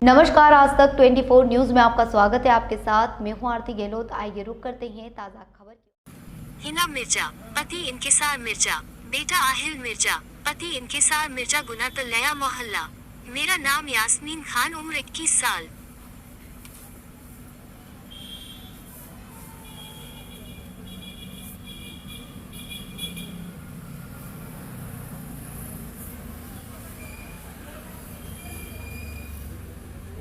नमस्कार, आज तक 24 न्यूज में आपका स्वागत है। आपके साथ मैं हूं आरती गहलोत। आइए रुक करते हैं ताजा खबर। हिना मिर्जा, पति इंकिसार मिर्जा, बेटा आहिल मिर्जा, पति इंकिसार मिर्जा, गुना तलैया मोहल्ला। मेरा नाम यास्मीन खान, उम्र 21 साल।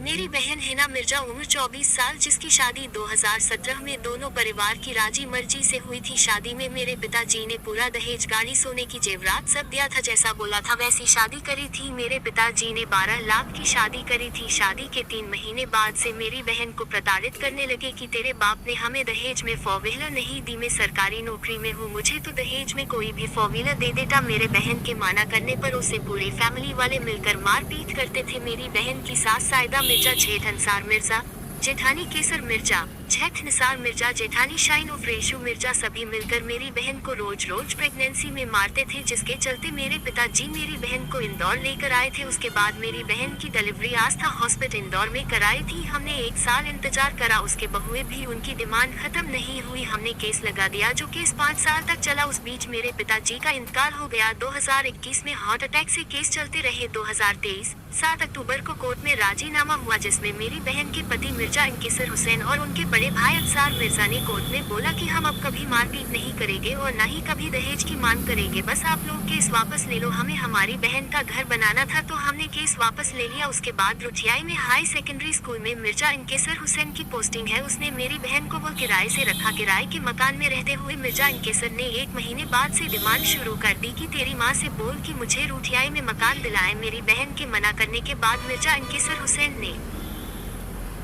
मेरी बहन हिना मिर्जा, उम्र 24 साल, जिसकी शादी 2017 में दोनों परिवार की राजी मर्जी से हुई थी। शादी में मेरे पिताजी ने पूरा दहेज, गाड़ी, सोने की जेवरात सब दिया था। जैसा बोला था वैसी शादी करी थी। मेरे पिताजी ने 12 लाख की शादी करी थी। शादी के 3 महीने बाद से मेरी बहन को प्रताड़ित करने लगे कि तेरे बाप ने हमें दहेज में 4 व्हीलर नहीं दी, मैं सरकारी नौकरी में हूँ, मुझे तो दहेज में कोई भी 4 व्हीलर दे देता। मेरे बहन के माना करने पर उसे पूरी फैमिली वाले मिलकर मारपीट करते थे। मेरी बहन की सास साइदा मिर्जा, जेठ अंसार मिर्जा, जेठानी केसर मिर्जा, जेठ निसार मिर्जा, जेठानी शाइन उफ रेशू मिर्जा, सभी मिलकर मेरी बहन को रोज रोज प्रेगनेंसी में मारते थे, जिसके चलते मेरे पिताजी मेरी बहन को इंदौर लेकर आए थे। उसके बाद मेरी बहन की डिलीवरी आस्था हॉस्पिटल इंदौर में कराई थी। हमने 1 साल इंतजार करा, उसके बहुए भी उनकी डिमांड खत्म नहीं हुई। हमने केस लगा दिया, जो केस 5 साल तक चला। उस बीच मेरे पिताजी का इंतकाल हो गया। 2021 में हार्ट अटैक से केस चलते रहे। 2023 7 अक्टूबर को कोर्ट में राजीनामा हुआ, जिसमें मेरी बहन के पति मिर्जा इंकिसर हुसैन और उनके बड़े भाई अंसार मिर्जा ने कोर्ट में बोला कि हम अब कभी मारपीट नहीं करेंगे और न ही कभी दहेज की मांग करेंगे, बस आप लोग केस वापस ले लो। हमें हमारी बहन का घर बनाना था तो हमने केस वापस ले लिया। उसके बाद रुठियाई में हाई सेकेंडरी स्कूल में मिर्जा इंकिसर हुसैन की पोस्टिंग है। उसने मेरी बहन को वो किराए से रखा। किराए के मकान में रहते हुए मिर्जा इंकिसर ने 1 महीने बाद से डिमांड शुरू कर दी कि तेरी माँ से बोल कि मुझे रुठियाई में मकान दिलाए। मेरी बहन के मना करने के बाद मिर्जा इंकिसर हुसैन ने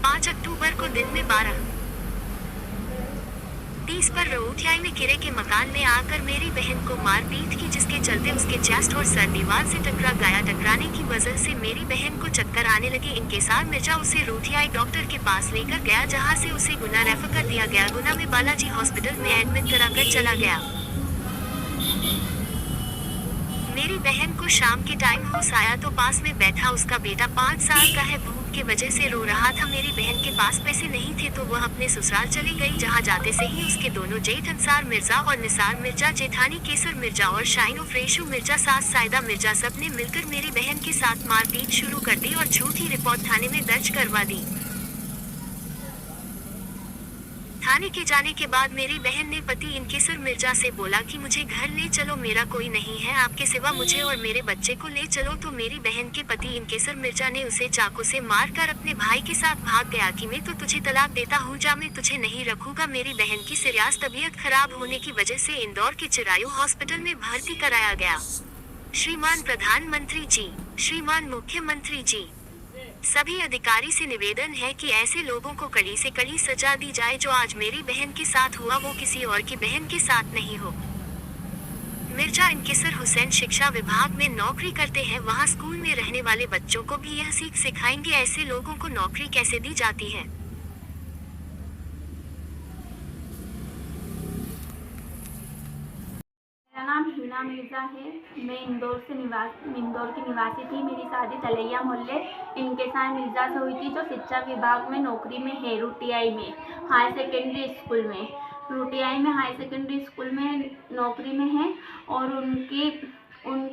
5 अक्टूबर को दिन में 12:30 पर रुठियाई में किराए के मकान में आकर मेरी बहन को मारपीट की, जिसके चलते उसके चेस्ट और सर दीवार से टकरा गया। टकराने की वजह से मेरी बहन को चक्कर आने लगे। इंकिसार मिर्जा उसे रुठियाई डॉक्टर के पास लेकर गया, जहां से उसे गुना रेफर कर दिया गया। गुना में बालाजी हॉस्पिटल में एडमिट कराकर चला गया। मेरी बहन को शाम के टाइम होश आया तो पास में बैठा उसका बेटा 5 साल का है, भूख की वजह से रो रहा था। मेरी बहन के पास पैसे नहीं थे तो वह अपने ससुराल चली गई, जहां जाते से ही उसके दोनों जेठ अंसार मिर्जा और निसार मिर्जा, जेठानी केसर मिर्जा और शाइन उफ रेशू मिर्जा, सास साइदा मिर्जा, सबने मिलकर मेरी बहन के साथ मारपीट शुरू कर दी और झूठी रिपोर्ट थाने में दर्ज करवा दी। थाने के जाने के बाद मेरी बहन ने पति इंकिसर मिर्जा से बोला कि मुझे घर ले चलो, मेरा कोई नहीं है आपके सिवा, मुझे और मेरे बच्चे को ले चलो। तो मेरी बहन के पति इंकिसर मिर्जा ने उसे चाकू से मारकर अपने भाई के साथ भाग गया कि मैं तो तुझे तलाक देता हूँ, जा, मैं तुझे नहीं रखूंगा। मेरी बहन की सीरियस तबीयत खराब होने की वजह से इंदौर के चिरायू हॉस्पिटल में भर्ती कराया गया। श्रीमान प्रधानमंत्री जी, श्रीमान मुख्यमंत्री जी, सभी अधिकारी से निवेदन है कि ऐसे लोगों को कड़ी से कड़ी सजा दी जाए। जो आज मेरी बहन के साथ हुआ वो किसी और की बहन के साथ नहीं हो। मिर्जा इंकिसर हुसैन शिक्षा विभाग में नौकरी करते हैं, वहां स्कूल में रहने वाले बच्चों को भी यह सीख सिखाएंगे ऐसे लोगों को नौकरी कैसे दी जाती है। मेरा नाम हिना मिर्जा है। मैं इंदौर की निवासी थी। मेरी शादी तलैया मोहल्ले इंकिसार मिर्जा से हुई थी, जो शिक्षा विभाग में नौकरी में है, रुठियाई में हाई सेकेंडरी स्कूल में। रुठियाई में हाई सेकेंडरी स्कूल में नौकरी में है और उनके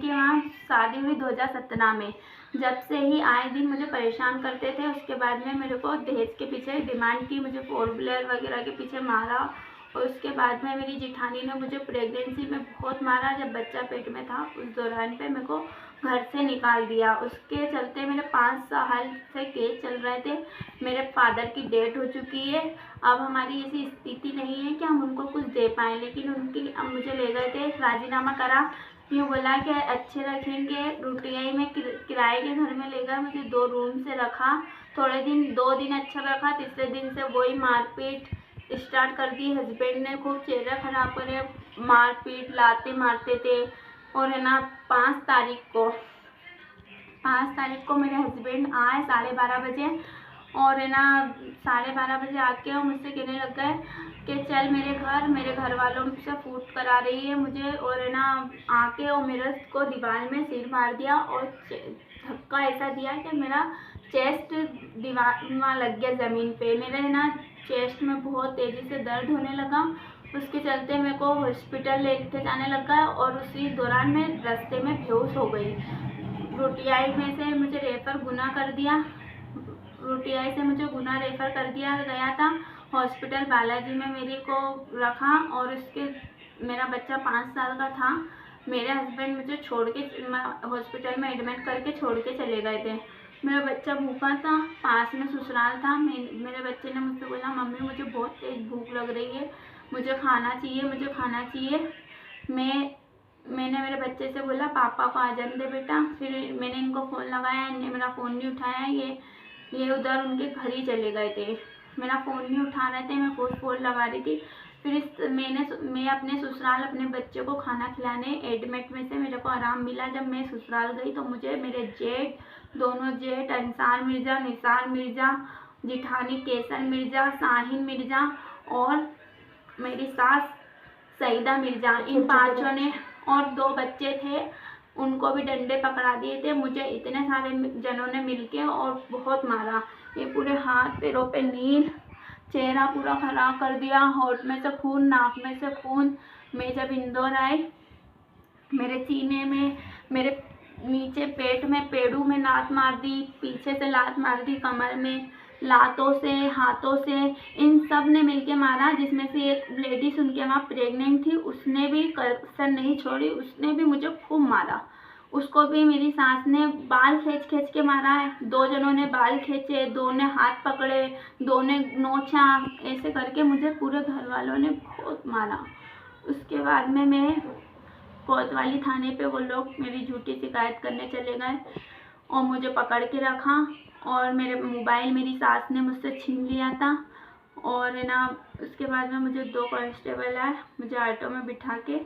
वहाँ शादी हुई 2017 में। जब से ही आए दिन मुझे परेशान करते थे। उसके बाद में मेरे को दहेज के पीछे डिमांड की, मुझे 4 व्हीलर वगैरह के पीछे मारा। और उसके बाद में मेरी जेठानी ने मुझे प्रेगनेंसी में बहुत मारा। जब बच्चा पेट में था उस दौरान पे मेरे को घर से निकाल दिया। उसके चलते मेरे 5 साल से केस चल रहे थे। मेरे फादर की डेथ हो चुकी है। अब हमारी ऐसी स्थिति नहीं है कि हम उनको कुछ दे पाएँ, लेकिन उनकी अब मुझे ले गए थे, राजीनामा करा, यूँ बोला कि अच्छे रखेंगे। रुठियाई में किराए के घर में ले गए, मुझे 2 रूम से रखा। 2 दिन अच्छा रखा, तीसरे दिन से वही मारपीट स्टार्ट कर दी। हस्बैंड ने खूब चेहरा खराब करे, मारपीट, लाते मारते थे। और है ना 5 तारीख को मेरे हस्बैंड आए 12:30 बजे, और है ना 12:30 बजे आके और मुझसे कहने लग गए कि चल मेरे घर वालों से फूट करा रही है मुझे। और है ना आके और मेरे को दीवार में सिर मार दिया और धक्का ऐसा दिया कि मेरा चेस्ट दीवार में लग गया ज़मीन पे। मेरे ना चेस्ट में बहुत तेज़ी से दर्द होने लगा। उसके चलते मेरे को हॉस्पिटल लेके जाने लगा और उसी दौरान मैं रास्ते में बेहोश हो गई। रोटियाई में से मुझे रेफ़र गुना कर दिया। रोटियाई से मुझे गुना रेफ़र कर दिया गया था। हॉस्पिटल बालाजी में मेरे को रखा और मेरा बच्चा 5 साल का था। मेरे हस्बैंड मुझे छोड़ के हॉस्पिटल में एडमिट करके छोड़ के चले गए थे। मेरा बच्चा भूखा था, पास में ससुराल था। मेरे बच्चे ने मुझसे बोला, मम्मी मुझे बहुत तेज़ भूख लग रही है, मुझे खाना चाहिए, मुझे खाना चाहिए। मैंने मेरे बच्चे से बोला, पापा को आ जाने दे बेटा। फिर मैंने इनको फ़ोन लगाया, इन्हें मेरा फ़ोन नहीं उठाया। ये उधर उनके घर ही चले गए थे। मेरा फ़ोन नहीं उठा रहे थे, मैं फ़ोन लगा रही थी। फिर मैं अपने ससुराल अपने बच्चे को खाना खिलाने एडमिट में से मेरे को आराम मिला। जब मैं ससुराल गई तो मुझे मेरे दोनों जेठ अंसार मिर्ज़ा, निसार मिर्ज़ा, जिठानी केसर मिर्ज़ा, शाहीन मिर्ज़ा और मेरी सास सईदा मिर्ज़ा, इन पाँचों ने, और 2 बच्चे थे, उनको भी डंडे पकड़ा दिए थे। मुझे इतने सारे जनों ने मिलके और बहुत मारा। ये पूरे हाथ पैरों पे नील, चेहरा पूरा खराब कर दिया, होंठ में से खून, नाक में से खून। मैं जब इंदौर आई, मेरे सीने में, मेरे नीचे पेट में, पेड़ू में लात मार दी, पीछे से लात मार दी, कमर में, लातों से, हाथों से, इन सब ने मिलके मारा। जिसमें से एक लेडीज उनके वहाँ प्रेग्नेंट थी, उसने भी कसर नहीं छोड़ी, उसने भी मुझे खूब मारा। उसको भी मेरी सास ने बाल खींच के मारा है। 2 जनों ने बाल खींचे, 2 ने हाथ पकड़े, 2 ने नोचा, ऐसे करके मुझे पूरे घर वालों ने बहुत मारा। उसके बाद में मैं कोतवाली थाने पे, वो लोग मेरी झूठी शिकायत करने चले गए और मुझे पकड़ के रखा और मेरे मोबाइल मेरी सास ने मुझसे छीन लिया था। और ना उसके बाद में मुझे 2 कांस्टेबल आए, मुझे ऑटो में बिठा के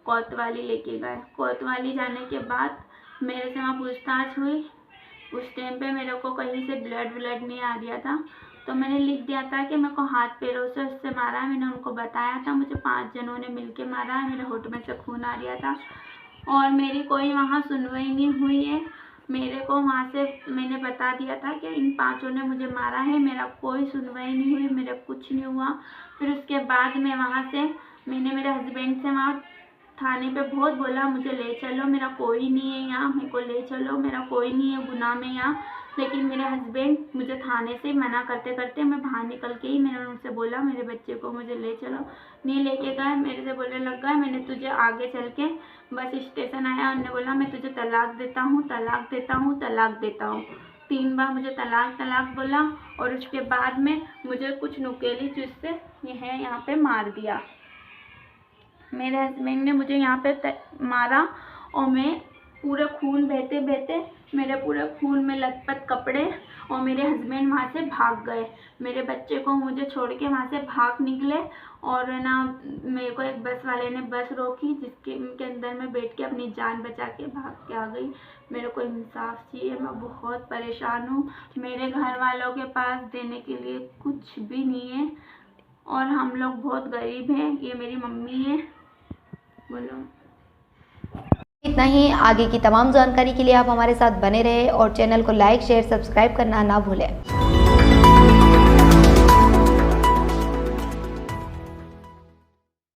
कोतवाली लेके गए। कोतवाली जाने के बाद मेरे से वहाँ पूछताछ हुई। उस टाइम पे मेरे को कहीं से ब्लड नहीं आ रहा था, तो मैंने लिख दिया था कि मेरे को हाथ पैरों से उससे मारा है। मैंने उनको बताया था मुझे 5 जनों ने मिलके मारा है, मेरे होठ में से खून आ रहा था और मेरी कोई वहाँ सुनवाई नहीं हुई है। मेरे को वहाँ से मैंने बता दिया था कि इन 5 ने मुझे मारा है, मेरा कोई सुनवाई नहीं हुई, मेरा कुछ नहीं हुआ। फिर उसके बाद में वहाँ से मैंने मेरे हस्बैंड से वहाँ थाने पे बहुत बोला, मुझे ले चलो, मेरा कोई नहीं है यहाँ, मेरे को ले चलो, मेरा कोई नहीं है गुनाह में यहाँ। लेकिन मेरे हस्बैंड मुझे थाने से मना करते करते मैं बाहर निकल के ही मैंने उनसे बोला, मेरे बच्चे को मुझे ले चलो। नहीं लेके गए, मेरे से बोलने लग गए, मैंने तुझे आगे चल के बस स्टेशन आया, उन्होंने बोला मैं तुझे तलाक देता हूँ, तलाक देता हूँ, तलाक देता हूँ। 3 बार मुझे तलाक बोला और उसके बाद में मुझे कुछ नुकेली चीज़ से यहाँ पे मार दिया। मेरे हस्बैंड ने मुझे यहाँ पे मारा और मैं पूरे खून बहते बहते, मेरे पूरे खून में लथपथ कपड़े, और मेरे हस्बैंड वहाँ से भाग गए। मेरे बच्चे को मुझे छोड़ के वहाँ से भाग निकले और ना मेरे को एक बस वाले ने बस रोकी, जिसके अंदर मैं बैठ के अपनी जान बचा के भाग के आ गई। मेरे को इंसाफ चाहिए, मैं बहुत परेशान हूँ। मेरे घर वालों के पास देने के लिए कुछ भी नहीं है और हम लोग बहुत गरीब हैं। ये मेरी मम्मी है। बोलो। इतना ही। आगे की तमाम जानकारी के लिए आप हमारे साथ बने रहें और चैनल को लाइक, शेयर, सब्सक्राइब करना ना भूलें।